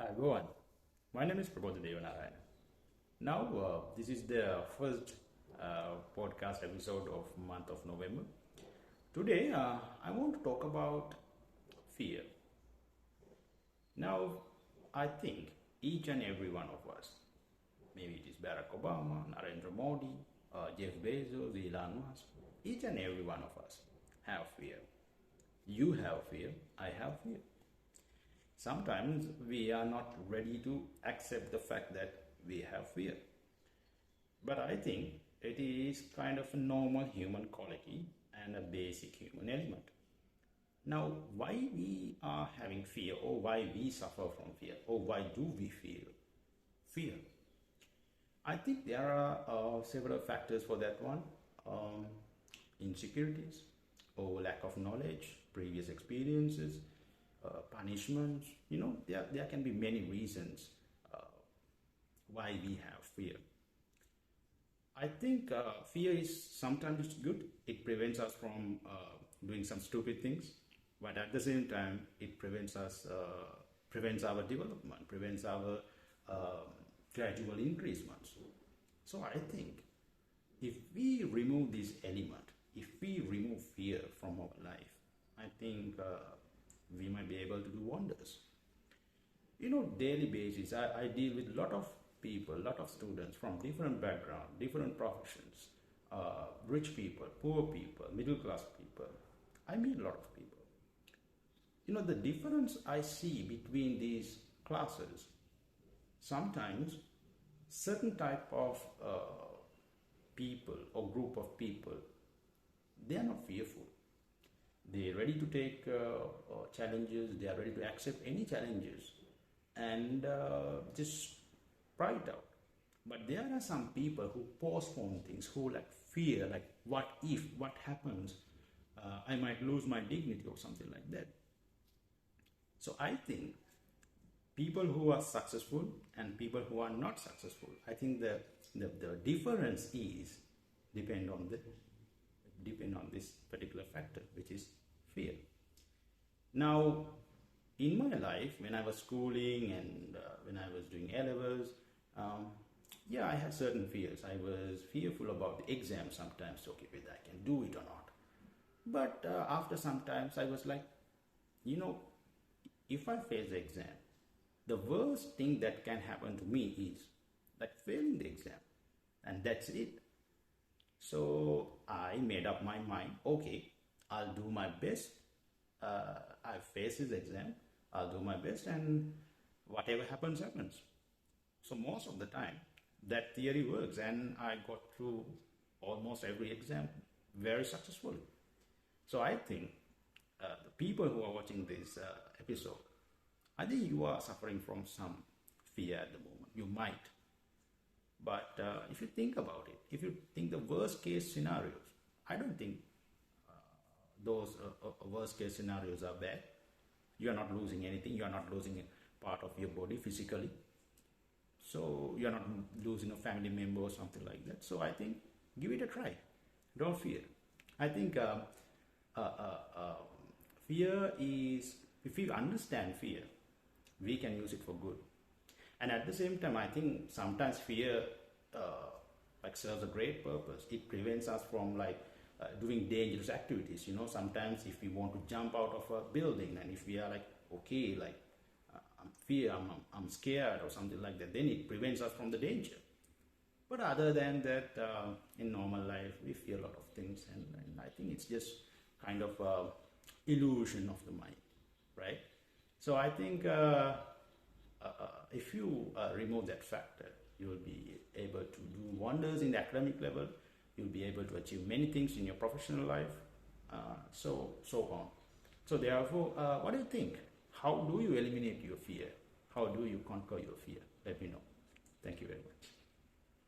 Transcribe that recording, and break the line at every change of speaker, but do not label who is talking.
Hi everyone, my name is Prabodha Dewanarayana. Now, this is the first podcast episode of month of November. Today, I want to talk about fear. Now, I think each and every one of us, maybe it is Barack Obama, Narendra Modi, Jeff Bezos, Elon Musk, each and every one of us have fear. You have fear, I have fear. Sometimes we are not ready to accept the fact that we have fear. But I think it is kind of a normal human quality and a basic human element. Now, why we are having fear, or why we suffer from fear, or why do we feel fear? I think there are several factors for that one. Insecurities, or lack of knowledge, previous experiences, punishments. There can be many reasons why we have fear. I think fear is sometimes good. It prevents us from doing some stupid things, but at the same time, it prevents our development, prevents our gradual increasements. So I think if we remove this element, if we remove fear from our life, I think we might be able to do wonders. Daily basis, I deal with a lot of people, a lot of students from different backgrounds, different professions, rich people, poor people, middle class people. I meet a lot of people. The difference I see between these classes, sometimes certain type of people or group of people, they are not fearful. They're ready to take challenges, they are ready to accept any challenges and just try it out. But there are some people who postpone things, who fear, what if, what happens, I might lose my dignity or something like that. So I think people who are successful and people who are not successful, I think the difference is depend on this particular factor, which is fear. Now, in my life, when I was schooling and when I was doing A-levels, I had certain fears. I was fearful about the exam sometimes, okay, whether I can do it or not. But after some times, I was like, if I fail the exam, the worst thing that can happen to me is failing the exam, and that's it. So I made up my mind, okay, I'll do my best. I face this exam, I'll do my best, and whatever happens, happens. So most of the time, that theory works, and I got through almost every exam very successfully. So I think the people who are watching this episode, I think you are suffering from some fear at the moment. You might. But if you think about it, if you think the worst case scenarios, I don't think those worst case scenarios are bad. You are not losing anything. You are not losing a part of your body physically. So you are not losing a family member or something like that. So I think give it a try. Don't fear. I think fear is, if we understand fear, we can use it for good. And at the same time, I think sometimes fear serves a great purpose. It prevents us from doing dangerous activities. Sometimes if we want to jump out of a building, and if we are okay, I'm scared or something like that, then it prevents us from the danger. But other than that, in normal life, we fear a lot of things, and I think it's just kind of illusion of the mind, right? So I think if you remove that factor, you will be able to do wonders in the academic level. You'll be able to achieve many things in your professional life, so on. So therefore, what do you think? How do you eliminate your fear? How do you conquer your fear? Let me know. Thank you very much.